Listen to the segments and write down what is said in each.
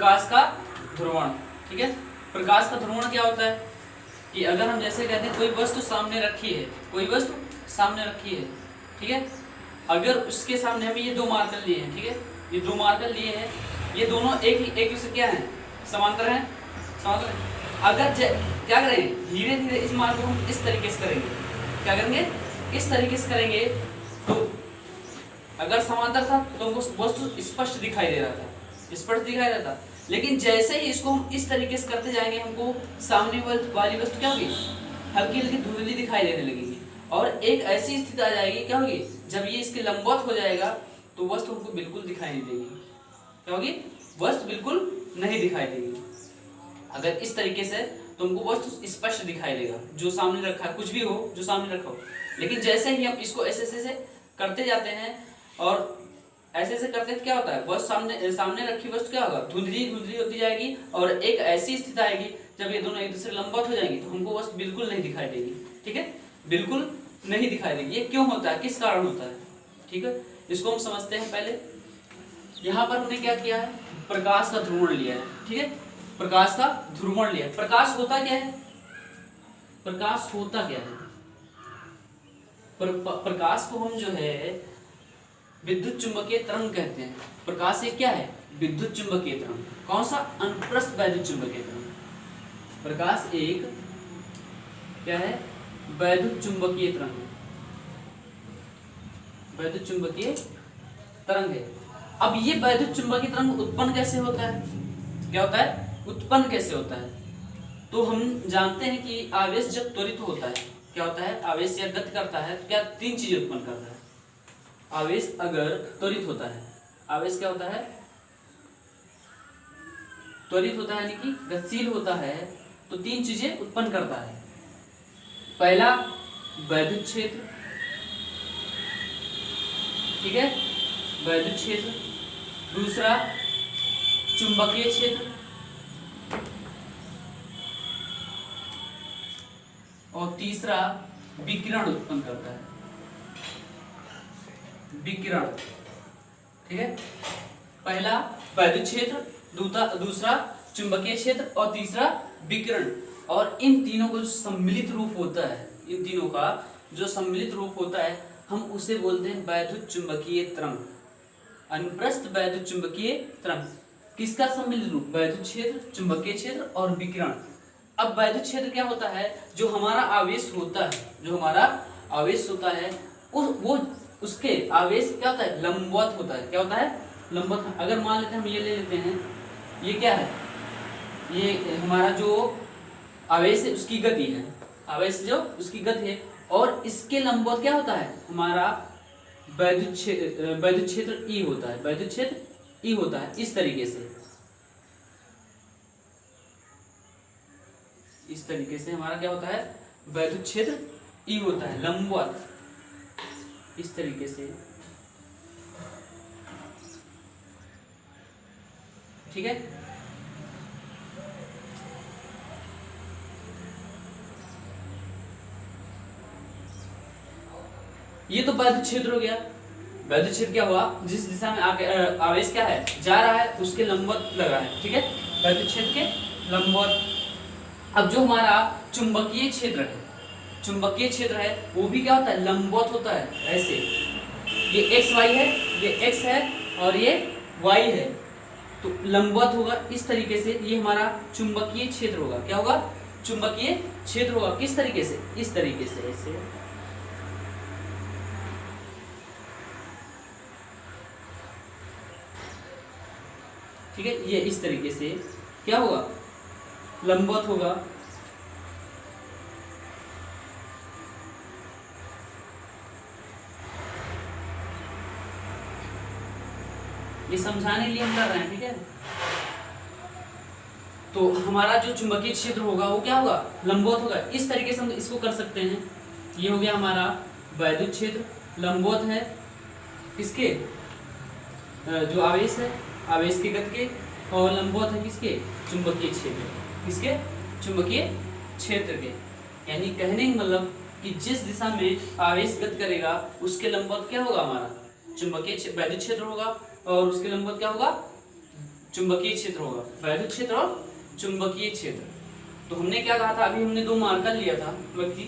प्रकाश का ध्रुवण। ठीक है, प्रकाश का ध्रुवण क्या होता है कि अगर हम जैसे कहते हैं कोई वस्तु सामने रखी है, कोई वस्तु सामने रखी है, ठीक है, अगर उसके सामने हमें ये दो मार्कर लिए हैं, ठीक है, ये दो मार्कर लिए हैं, ये दोनों एक दूसरे क्या है, समांतर हैं, समांतर हैं। अगर क्या करेंगे, धीरे धीरे इस मार्ग को हम इस तरीके से करेंगे, क्या करेंगे, इस तरीके से करेंगे, तो अगर समांतर था तो हमको वस्तु स्पष्ट दिखाई दे रहा था, स्पष्ट दिखाई दे रहा था, लेकिन जैसे ही इसको हम इस तरीके से करते जाएंगे हमको सामने वाली वस्तु क्या होगी, हल्की हल्की धुंधली दिखाई देने लगेगी, और एक ऐसी स्थिति आ जाएगी, क्या होगी, जब ये इसके लंबवत हो जाएगा तो वस्तु हमको बिल्कुल दिखाई नहीं देगी, क्या होगी, वस्तु बिल्कुल नहीं दिखाई देगी। अगर इस तरीके से तो हमको वस्तु स्पष्ट दिखाई देगा, जो सामने रखा है, कुछ भी हो जो सामने रखा हो, लेकिन जैसे ही हम इसको ऐसे ऐसे करते जाते हैं और ऐसे ऐसे करते क्या होता है, वस्तु सामने रखी वस्तु क्या होगा, धुंधली धुंधली होती जाएगी, और एक ऐसी स्थिति आएगी जब ये दोनों एक दूसरे लंबवत हो जाएंगी तो हमको वस्तु बिल्कुल नहीं दिखाई देगी। ठीक है, बिल्कुल नहीं दिखाई देगी। ये क्यों होता है, किस कारण होता है, ठीक है, इसको हम समझते हैं। पहले यहाँ पर हमने क्या किया है, प्रकाश का ध्रुवण लिया है, ठीक है, प्रकाश का ध्रुवण लिया। प्रकाश होता क्या है, प्रकाश होता क्या है, प्रकाश को हम जो है विद्युत चुंबकीय तरंग कहते हैं। प्रकाश एक क्या है, विद्युत चुंबकीय तरंग। कौन सा, अनुप्रस्थ वैद्युत चुंबकीय तरंग। प्रकाश एक क्या है, वैद्युत चुंबकीय तरंग, वैद्युत चुंबकीय तरंग है। अब ये वैद्युत चुंबकीय तरंग उत्पन्न कैसे होता है, क्या होता है, उत्पन्न कैसे होता है, तो हम जानते हैं कि आवेश जब त्वरित होता है, क्या होता है, आवेश या गति करता है तो क्या तीन चीजें उत्पन्न करता है। आवेश अगर त्वरित होता है, आवेश क्या होता है, त्वरित होता है यानी कि गतिशील होता है, तो तीन चीजें उत्पन्न करता है। पहला वैद्युत क्षेत्र, ठीक है, वैद्युत क्षेत्र। दूसरा चुंबकीय क्षेत्र, और तीसरा विकिरण उत्पन्न करता है, विकिरण। ठीक है, पहला वैद्युत क्षेत्र, दूसरा चुंबकीय क्षेत्र और तीसरा विकिरण। और इन तीनों को जो सम्मिलित रूप होता है, इन तीनों का जो सम्मिलित रूप होता है हम उसे बोलते हैं वैद्युत चुंबकीय तरंग, अनुप्रस्थ वैद्युत चुंबकीय तरंग। किसका सम्मिलित रूप, वैद्युत क्षेत्र, चुंबकीय क्षेत्र और विकिरण। अब वैद्युत क्षेत्र क्या होता है, जो हमारा आवेश होता है, जो हमारा आवेश होता है वो उसके आवेश क्या होता है, लंबवत होता है। क्या होता है, लंबवत। अगर मान लेते हैं हम ये ले लेते हैं, ये क्या है, ये हमारा जो आवेश है उसकी गति है, आवेश जो उसकी गति है, और इसके लंबवत क्या होता है, हमारा वैद्युत क्षेत्र ई होता है, वैद्युत क्षेत्र ई होता है। इस तरीके से, इस तरीके से हमारा क्या होता है, वैद्युत क्षेत्र ई होता है, लंबवत, इस तरीके से। ठीक है, ये तो वैद्युत क्षेत्र हो गया। वैद्युत क्षेत्र क्या हुआ, जिस दिशा में आवेश क्या है, जा रहा है, उसके लंबवत लगा है। ठीक है, वैद्युत क्षेत्र के लंबवत। अब जो हमारा चुंबकीय क्षेत्र है, चुंबकीय क्षेत्र है वो भी क्या होता है, लंबवत होता है, ऐसे। ये एक्स वाई है, ये एक्स है और ये वाई है, तो लंबवत होगा इस तरीके से। ये हमारा चुंबकीय क्षेत्र होगा, क्या होगा, चुंबकीय क्षेत्र होगा। किस तरीके से, इस तरीके से, ऐसे। ठीक है, ये इस तरीके से क्या होगा, लंबवत होगा। ये समझाने के लिए हम कर रहे हैं। ठीक है, तो हमारा जो चुंबकीय क्षेत्र होगा वो क्या होगा, लंबवत होगा। इस तरीके से हम इसको कर सकते हैं। ये हो गया हमारा वैद्युत क्षेत्र, लंबवत है किसके, जो आवेश है, आवेश के गति के, और लंबवत है किसके, चुंबकीय क्षेत्र, किसके, चुंबकीय क्षेत्र के। यानी कहने का मतलब कि जिस दिशा में आवेश गति करेगा उसके लंबवत क्या होगा, हमारा चुंबकीय वैद्युत क्षेत्र होगा, और उसके लंबवत क्या होगा, चुंबकीय क्षेत्र होगा, वैद्युत क्षेत्र और चुंबकीय क्षेत्र। तो हमने क्या कहा था, अभी हमने दो मार्कर लिया था, मतलब कि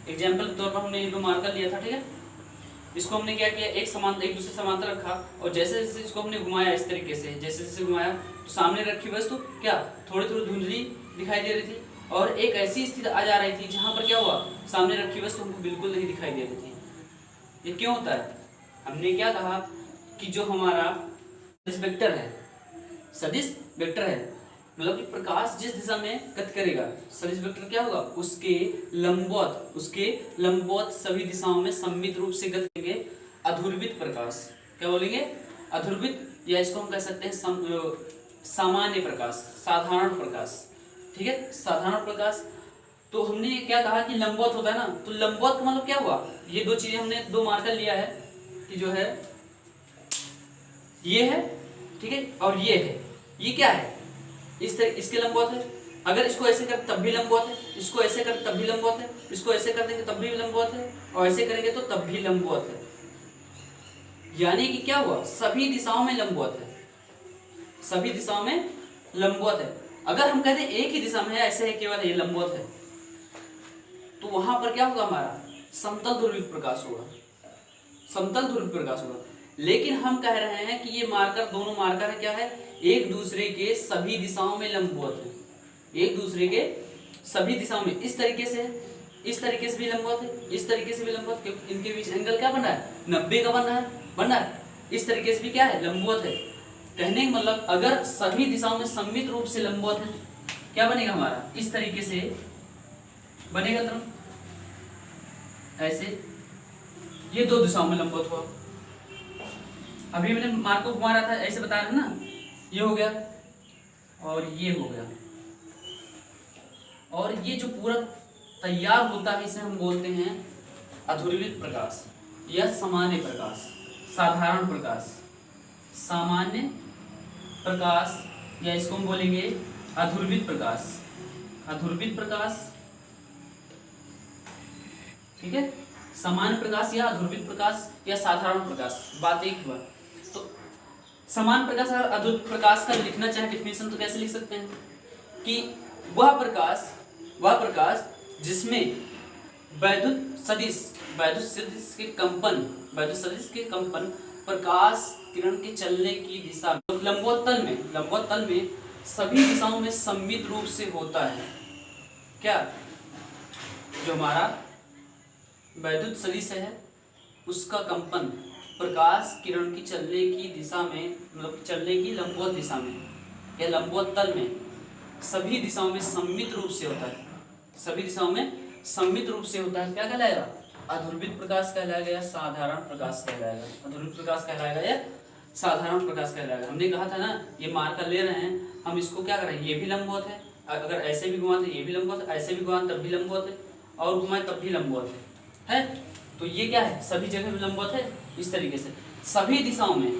एग्जाम्पल के तौर पर हमने ये दो मार्कर लिया था, ठीक है। इसको हमने क्या किया, एक दूसरे समांतर रखा और जैसे जैसे इसको हमने घुमाया इस तरीके से, जैसे जैसे घुमाया तो सामने रखी वस्तु क्या थोड़ी थोड़ी धुंधली दिखाई दे रही थी और एक ऐसी स्थिति आ जा रही थी जहां पर क्या हुआ, सामने रखी वस्तु हमको बिल्कुल नहीं दिखाई दे रही थी। ये क्यों होता है? हमने क्या कहा कि जो हमारा सदिश वेक्टर है, सदिश वेक्टर है, मतलब कि प्रकाश जिस दिशा में गति करेगा, सदिश वेक्टर क्या होगा, उसके लंबवत सभी दिशाओं में सममित रूप से गति करेंगे अधुर्वित प्रकाश। क्या बोलेंगे? अधुर्वित, या इसको हम कह सकते हैं सामान्य प्रकाश, साधारण प्रकाश, ठीक है, साधारण प्रकाश। तो हमने क्या कहा कि लंबवत होता है ना, तो लंबवत का मतलब क्या हुआ, ये दो चीजें हमने दो मार्कर लिया है कि जो है ये है, ठीक है, और ये है, ये क्या है, इस तरह इसके लंबवत है। अगर इसको ऐसे कर तब भी लंबवत है, इसको ऐसे कर तब भी लंबवत है, इसको ऐसे कर देंगे तब भी लंबवत है, और ऐसे करेंगे तो तब भी लंबवत है। यानी कि क्या हुआ, सभी दिशाओं में लंबवत है, सभी दिशाओं में लंबवत है। अगर हम कहते एक ही दिशा में है, ऐसे है केवल ये लंबवत है, तो वहां पर क्या होगा, हमारा समतल ध्रुवित प्रकाश होगा, समतल ध्रुवित प्रकाश होगा। लेकिन हम कह रहे हैं कि ये मार्कर, दोनों मार्कर है क्या है, एक दूसरे के सभी दिशाओं में लंबवत है, एक दूसरे के सभी दिशाओं में, इस तरीके से, इस तरीके से भी लंबवत है, इस तरीके से भी लंबवत, क्योंकि इनके बीच एंगल क्या बन रहा है, 90 का बन रहा है, इस तरीके से भी क्या है, लंबवत है। कहने का मतलब अगर सभी दिशाओं में सममित रूप से लंबवत है, क्या बनेगा हमारा, इस तरीके से बनेगा तरफ, ऐसे, ये दो दिशाओं में लंबवत हुआ। अभी मैंने मार्क को घुमा रहा था, ऐसे बता रहे ना, ये हो गया और ये हो गया, और ये जो पूरा तैयार होता है इसे हम बोलते हैं अधुर्वित प्रकाश या सामान्य प्रकाश, साधारण प्रकाश, सामान्य प्रकाश, या इसको हम बोलेंगे अधुर्वित प्रकाश, अधुर्वित प्रकाश, ठीक है, सामान्य प्रकाश या अधुर्वित प्रकाश या साधारण प्रकाश, बात एक हुआ। तो समान प्रकाश और अधुर्वित प्रकाश का लिखना चाहे डिफिनेशन तो कैसे लिख सकते हैं कि वह प्रकाश जिसमें वैद्युत सदिश के कंपन प्रकाश किरण के चलने की दिशा लंबवत तल में सभी दिशाओं में सममित रूप से होता है। क्या, जो हमारा वैद्युत सदिश है उसका कंपन प्रकाश किरण की चलने की दिशा में, मतलब चलने की लंबवत दिशा में या लंबवत तल में सभी दिशाओं में सममित रूप से होता है, सभी दिशाओं में सममित रूप से होता है। क्या कहलाएगा, अधुर्वित प्रकाश कहलाएगा या साधारण प्रकाश कहलाएगा, अधुर्वित प्रकाश कहलाएगा या साधारण प्रकाश कहलाएगा। हमने कहा था ना, ये मार्कर ले रहे हैं हम, इसको क्या करें, ये भी लंबवत है, अगर ऐसे भी घुमाते ये भी लंबवत है, ऐसे भी घुमाते तब भी लंबवत है, और घुमाए तब भी लंबवत है। तो ये क्या है, सभी जगह भी लंबवत है, इस तरीके से सभी दिशाओं में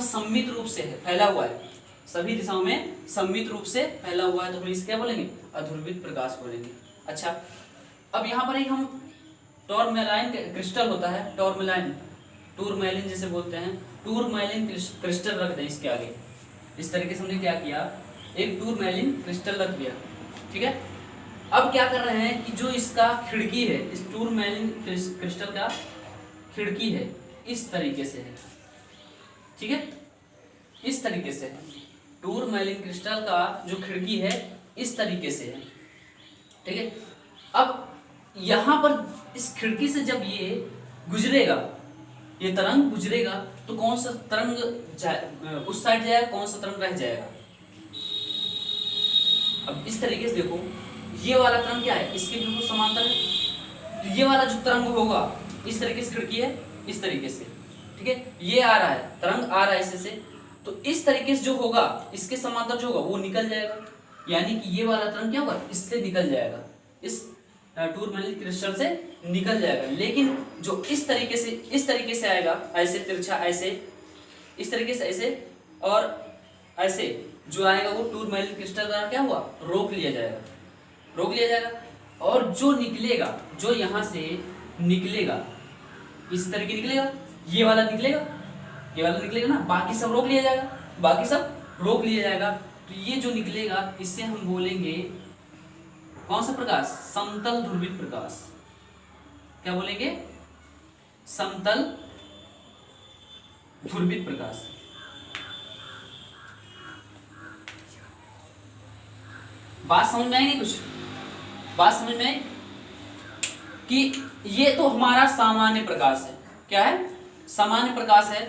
सममित रूप से है, फैला हुआ है, सभी दिशाओं में सममित रूप से फैला हुआ है, तो हम इसे क्या बोलेंगे, अधुर्वित प्रकाश बोलेंगे। अच्छा, अब यहाँ पर एक हम टूरमैलाइन क्रिस्टल होता है, टूरमैलिन जिसे बोलते हैं, टूरमैलिन क्रिस्टल रख दें इसके आगे, इस तरीके से हमने क्या किया, एक टूरमैलिन क्रिस्टल रख दिया, ठीक है। अब क्या कर रहे हैं कि जो इसका खिड़की है, इस टूरमैलिन क्रिस्टल का खिड़की है, इस तरीके से है, ठीक है, इस तरीके से है, टूरमैलिन क्रिस्टल का जो खिड़की है इस तरीके से है, ठीक है। अब यहाँ पर इस खिड़की से जब ये गुजरेगा, ये तरंग गुजरेगा, तो कौन सा तरंग उस साइड जाएगा, कौन सा तरंग रह जाएगा। अब इस तरीके से देखो, ये वाला तरंग क्या है, इसके बिल्कुल समांतर है, तो ये वाला जो तरंग होगा इस तरीके से खिड़की है, इस तरीके से, ठीक है, ये आ रहा है, तरंग आ रहा है इससे, तो इस तरीके से जो होगा, इसके समांतर जो होगा वो निकल जाएगा, यानी कि ये वाला तरंग क्या होगा, इससे निकल जाएगा, इस टूरमैलिन क्रिस्टल से निकल जाएगा। लेकिन जो इस तरीके से आएगा, ऐसे तिरछा, ऐसे, इस तरीके से ऐसे और ऐसे जो आएगा, वो टूरमैलिन क्रिस्टल द्वारा क्या हुआ, रोक लिया जाएगा। और जो निकलेगा, जो यहाँ से निकलेगा, इस तरीके निकलेगा, ये वाला निकलेगा ना, बाकी सब रोक लिया जाएगा। बाकी सब रोक लिया जाएगा। तो ये जो निकलेगा इससे हम बोलेंगे कौन सा प्रकाश? समतल ध्रुवित प्रकाश। क्या बोलेंगे? समतल ध्रुवित प्रकाश। बात समझ में आई नहीं? कुछ बात समझ में आई कि ये तो हमारा सामान्य प्रकाश है। क्या है? सामान्य प्रकाश है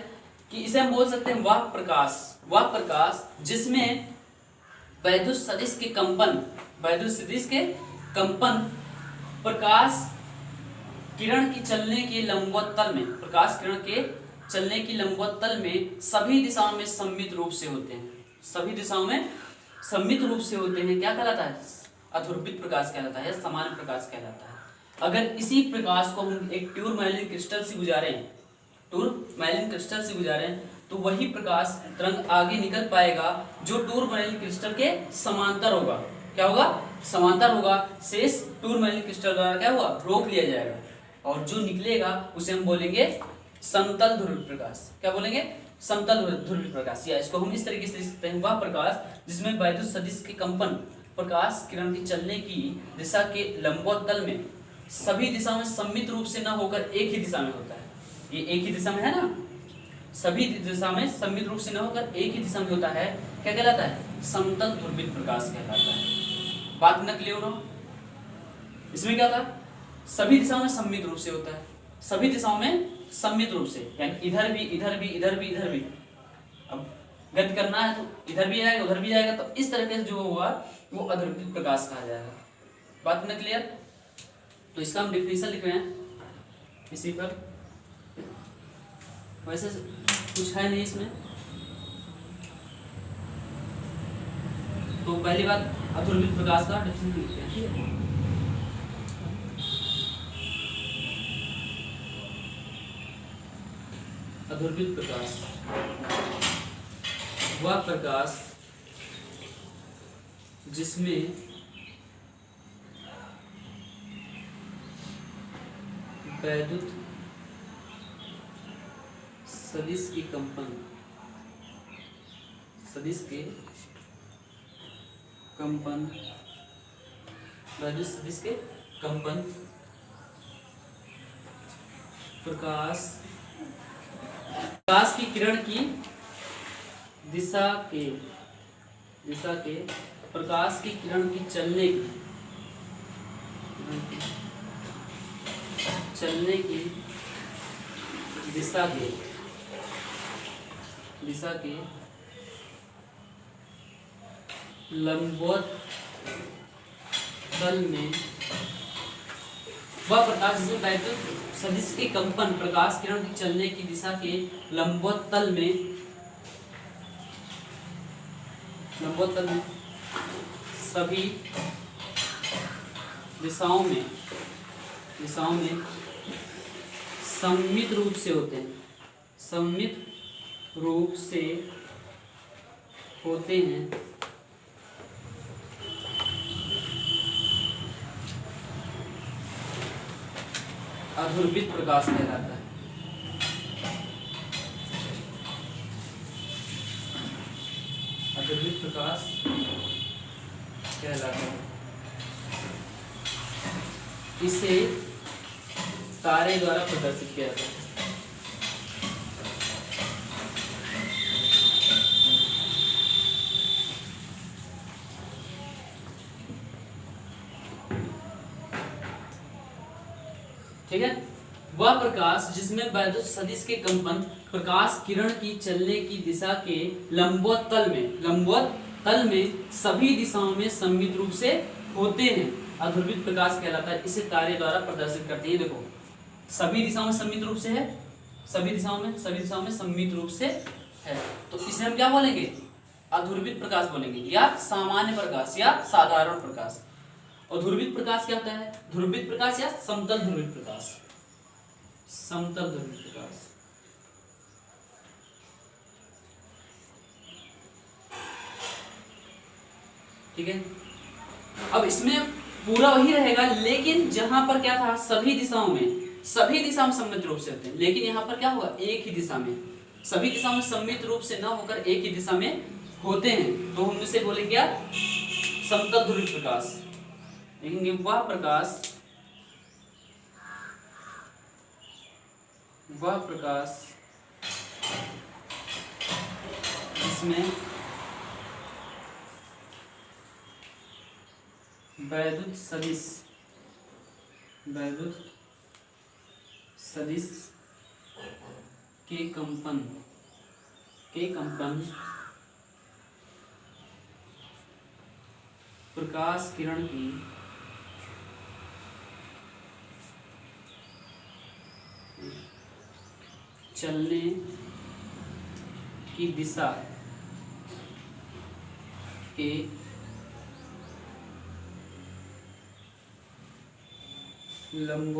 कि इसे हम बोल सकते हैं वह प्रकाश, वह प्रकाश जिसमें वैद्युत सदिश के कंपन, वैद्युत सदिश के कंपन प्रकाश किरण की चलने के लंबवत तल में, प्रकाश किरण के चलने की लंबवत तल में सभी दिशाओं में सम्मित रूप से होते हैं। सभी दिशाओं में सम्मित रूप से होते हैं। क्या कहलाता है? अध्रुवित प्रकाश कहलाता है, सामान्य प्रकाश कहलाता है। अगर इसी प्रकाश को हम एक टूरमैलिन क्रिस्टल से गुजारे, टूरमैलिन क्रिस्टल से गुजारे, तो वही प्रकाश तरंग आगे निकल पाएगा जो टूरमैलिन क्रिस्टल के समांतर होगा। क्या होगा? समांतर होगा। शेष टूरमैलिन क्रिस्टल द्वारा क्या हुआ? रोक लिया जाएगा। और जो निकलेगा उसे हम बोलेंगे समतल ध्रुवित प्रकाश। क्या बोलेंगे? समतल ध्रुवित प्रकाश। या इसको हम इस तरीके से लिख सकते हैं, वह प्रकाश जिसमें वैद्युत सदिश के कंपन प्रकाश किरण की चलने की दिशा के लंबवत तल में सभी दिशा में सम्मित रूप से न होकर एक ही दिशा में होता है। ये एक ही दिशा में है ना, सभी दिशा में सम्मित रूप से न होकर एक ही दिशा में होता है। क्या कहलाता है? समतल ध्रुवित प्रकाश कहलाता है। बात न क्लियर हो? इसमें क्या था? सभी दिशाओं में सम्मित रूप से होता है, सभी दिशाओं में सम्मित रूप से, यानी इधर भी इधर भी इधर भी इधर भी। अब गति करना है तो इधर भी आएगा उधर भी आएगा, तो इस तरीके से जो होगा वो अध्रुवित प्रकाश कहा जाएगा। बात न क्लियर? तो इसका हम डिफिनेशन लिख रहे हैं इसी पर। वैसे कुछ है नहीं इसमें। तो पहली बात अध्रुवित प्रकाश का डिफिनेशन लिखते हैं, ठीक है? अध्रुवित प्रकाश वह प्रकाश जिसमें वैद्युत सदिश के कंपन, सदिश के कंपन, वैद्युत सदिश के कंपन प्रकाश की किरण की दिशा के प्रकाश की किरण की चलने की दिशा के लंबवत तल में वह प्रकाश जिसमें वैद्युत सदिश के कंपन प्रकाश किरण की चलने की दिशा के लंबवत तल में सभी दिशाओं में सममित रूप से होते हैं, सममित रूप से होते हैं। अध्रुवित प्रकाश कहलाता है। अध्रुवित प्रकाश कहलाता है। इसे तारे द्वारा प्रदर्शित किया जाता है। ठीक है? वह प्रकाश जिसमें वैद्युत सदिश के कंपन प्रकाश किरण की चलने की दिशा के लंबवत तल में सभी दिशाओं में सम्मित रूप से होते हैं, अध्रुवित प्रकाश कहलाता है। इसे तारे द्वारा प्रदर्शित करते हैं। देखो, सभी दिशाओं में सम्मित रूप से है, सभी दिशाओं में सम्मित रूप से है, तो इसे हम क्या बोलेंगे? अध्रुवित प्रकाश बोलेंगे, या सामान्य प्रकाश, या साधारण प्रकाश। और ध्रुवित प्रकाश क्या होता है? ध्रुवित प्रकाश या समतल ध्रुवित प्रकाश, समतल ध्रुवित प्रकाश। ठीक है? अब इसमें पूरा वही रहेगा, लेकिन जहां पर क्या था, सभी दिशाओं में सम्मिलित रूप से होते हैं, लेकिन यहाँ पर क्या होगा? एक ही दिशा में, सभी दिशाओं में सम्मिलित रूप से न होकर एक ही दिशा में होते हैं तो हम इसे बोलेंगे क्या, समतल ध्रुवित प्रकाश। लेकिन वह प्रकाश इसमें वैद्युत सदिश के कंपन प्रकाश किरण की चलने की दिशा के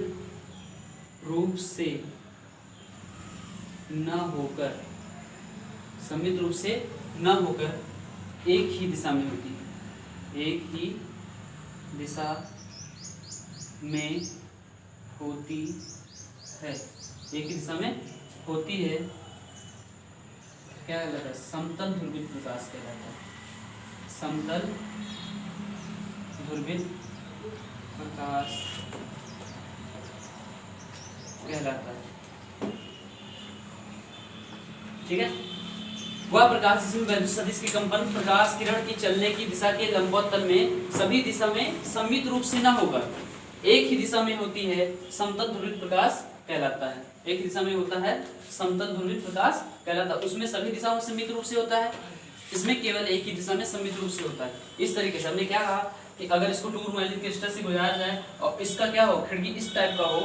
लंबवत तल में सभी दिशा में सम्मिलित रूप से न होकर एक ही दिशा में होती है। एक ही दिशा में होती है क्या कहलाता है, समतल ध्रुवित प्रकाश कहलाता है। समतल ध्रुवित प्रकाश कहलाता है। ठीक है, वह प्रकाश जिसमें वैद्युत सदिश के कंपन प्रकाश किरण की चलने की दिशा के लंबवत तल में सभी दिशा में सम्मिलित रूप से न होकर एक ही दिशा में होती है, समतल ध्रुवित प्रकाश कहलाता है। एक दिशा में होता है, समतल ध्रुवित प्रकाश कहलाता है। उसमें सभी दिशाओं में सम्मिलित रूप से होता है, इसमें केवल एक ही दिशा में सम्मिलित रूप से होता है। इस तरीके से हमने क्या कहा कि अगर इसको टूरमैलिन क्रिस्टल से गुजारा जाए और इसका क्या हो, खिड़की इस टाइप का हो,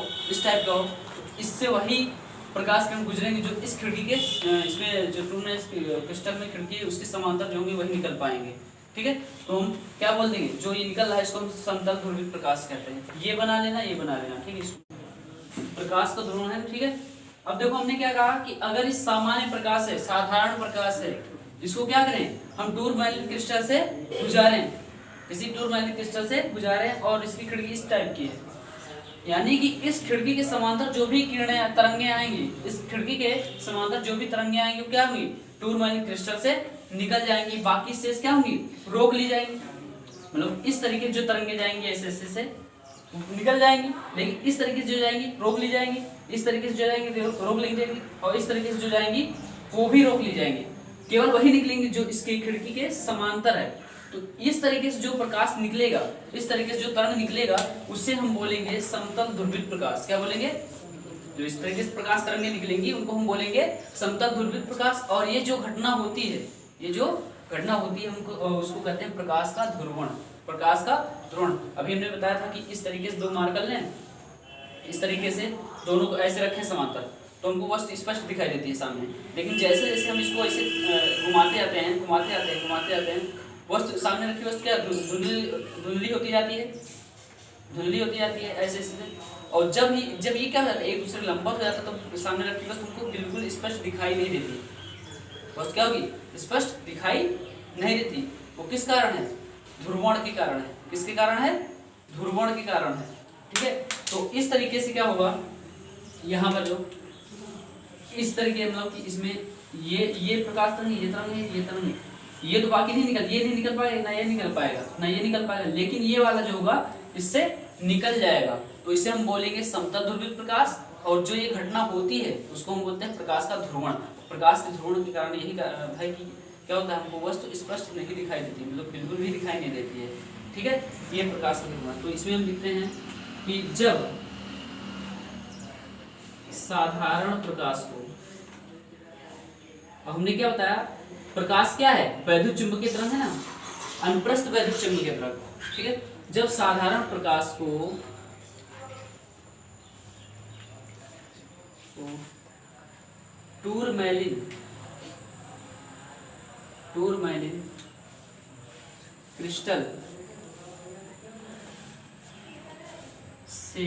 इससे वही प्रकाश किरण गुजरेंगे जो इस खिड़की के इसमें जो टूरमैलिन क्रिस्टल में खिड़की है उसके समांतर जो होंगे वही निकल पाएंगे। ठीक है, तो हम क्या बोल देंगे, जो ये निकल रहा है इसको हम समतल ध्रुवित प्रकाश कहते हैं। ये बना लेना। ठीक है, प्रकाश का ध्रुवण है। ठीक है, अब देखो हमने क्या कहा कि अगर इस सामान्य प्रकाश है, साधारण प्रकाश है, इसको क्या करें, हम टूरमैलिन क्रिस्टल से गुजारें, किसी टूरमैलिन क्रिस्टल से गुजारें और इसकी खिड़की इस टाइप की है, यानी कि इस खिड़की के समांतर जो भी किरणें तरंगे आएंगी, इस खिड़की के समांतर जो भी तरंगे आएंगी वो क्या होंगी, टूरमैलिन क्रिस्टल से निकल जाएंगी, बाकी शेष क्या होंगी, रोक ली जाएंगी। मतलब इस तरीके जो तरंगे जाएंगी ऐसे से निकल जाएंगी, लेकिन इस तरीके से जो जाएंगी रोक ली जाएंगी, इस तरीके से जो जाएंगी रोक ली जाएंगी, और इस तरीके से जो जाएंगी वो भी रोक ली जाएंगी। केवल वही निकलेंगी जो इसकी खिड़की के समांतर है। तो इस तरीके से जो प्रकाश निकलेगा, इस तरीके से जो तरंग निकलेगा उससे हम बोलेंगे समतल ध्रुवित प्रकाश। क्या बोलेंगे, जो इस तरीके से प्रकाश तरंगे निकलेंगी उनको हम बोलेंगे समतल ध्रुवित प्रकाश। और ये जो घटना होती है, हमको उसको कहते हैं प्रकाश का ध्रुवण। अभी हमने बताया था कि इस तरीके से दो मार्कर लें, इस तरीके से दोनों को ऐसे रखें समांतर, तो हमको वस्तु स्पष्ट दिखाई देती है सामने। लेकिन जैसे जैसे हम इसको ऐसे घुमाते आते हैं, वस्तु सामने रखी वस्तु क्या धुंधली होती जाती है ऐसे ऐसे। और जब ये क्या हो जाता है, एक दूसरे लंबवत हो जाता है, तो सामने रखी वस्तु हमको बिल्कुल स्पष्ट दिखाई नहीं देती। वस्तु क्या होगी, स्पष्ट दिखाई नहीं देती। वो किस कारण है, ध्रुवण के कारण है। किसके कारण है, ध्रुवण के कारण है। ठीक है, तो इस तरीके से क्या होगा, यहाँ पर जो इस तरीके मतलब कि इसमें ये प्रकाश तरंग, ये तरंग है, ये तो बाकी नहीं निकल पाएगा, ना ये निकल पाएगा, लेकिन ये वाला जो होगा इससे निकल जाएगा। तो इसे हम बोलेंगे समतल ध्रुवित प्रकाश। और जो ये घटना होती है उसको हम बोलते हैं प्रकाश का ध्रुवण। प्रकाश के ध्रुवण के कारण यही है कि क्या होता है, हमको वस्तु स्पष्ट नहीं दिखाई देती, मतलब बिल्कुल भी दिखाई नहीं देती है। ठीक है, ये प्रकाश का ध्रुवण। तो इसमें हम लिखते हैं कि जब साधारण प्रकाश को, हमने क्या बताया, प्रकाश क्या है, वैद्युत चुंबकीय तरंग है ना, अनुप्रस्थ वैद्युत चुंबकीय तरंग। ठीक है, जब साधारण प्रकाश को टूरमैलिन क्रिस्टल से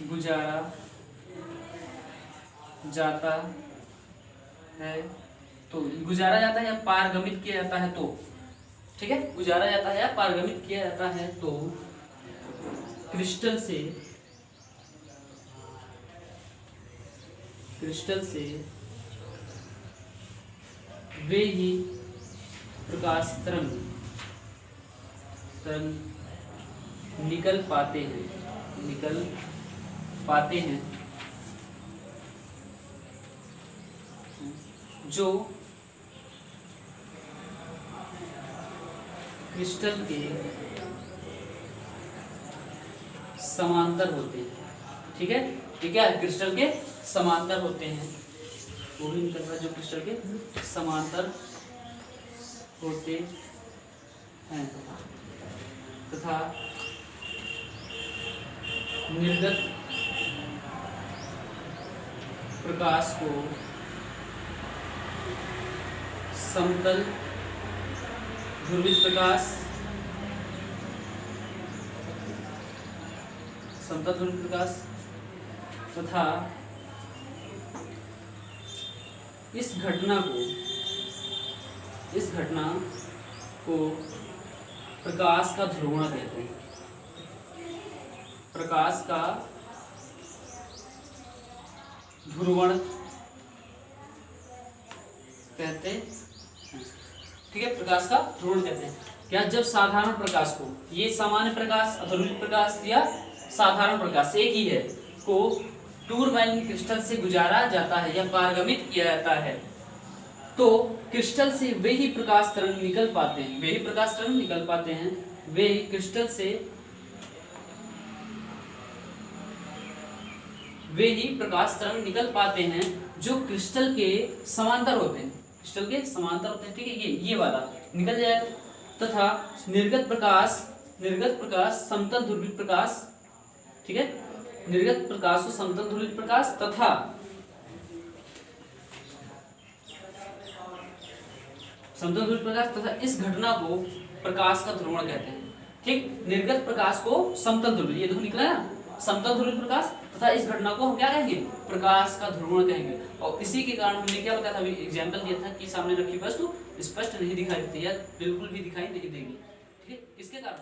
गुजारा जाता है तो, गुजारा जाता है या पारगमित किया जाता है तो, ठीक है, गुजारा जाता है या पारगमित किया जाता है तो क्रिस्टल से वे ही प्रकाश तरंग निकल पाते हैं जो क्रिस्टल के समांतर होते हैं, ठीक है, ये क्या है, क्रिस्टल के समांतर होते हैं, वो भी निकल रहा है, जो क्रिस्टल के समांतर होते हैं तथा निर्गत प्रकाश को समतल ध्रुवित प्रकाश तथा इस घटना को प्रकाश का ध्रुवण कहते हैं, प्रकाश का ध्रुवण कहते हैं, ठीक है, प्रकाश का ध्रुवण कहते हैं। क्या, जब साधारण प्रकाश को, ये सामान्य प्रकाश, अध्रुवित प्रकाश या साधारण प्रकाश एक ही है, को टूरमैन क्रिस्टल से गुजारा जाता है या पारगमित किया जाता है तो क्रिस्टल से वे ही प्रकाश तरंग निकल पाते हैं, वे क्रिस्टल से वे ही प्रकाश तरंग निकल पाते हैं जो क्रिस्टल के समांतर होते हैं, ठीक है, ये वाला निकल जाएगा, तथा निर्गत प्रकाश समतल ध्रुवित प्रकाश, ठीक है, निर्गत प्रकाश को समतल ध्रुवित प्रकाश तथा इस घटना को प्रकाश का ध्रुवण कहते हैं, ठीक, निर्गत प्रकाश को समतल ध्रुवित, ये देखो निकला है ना, समतल ध्रुवित प्रकाश तथा इस घटना को हम क्या कहेंगे, प्रकाश का ध्रुवण कहेंगे। और इसी के कारण हमने क्या बताया था, अभी एग्जाम्पल दिया था कि सामने रखी वस्तु स्पष्ट नहीं दिखाई देती या बिल्कुल भी दिखाई नहीं देगी, ठीक है, इसके कारण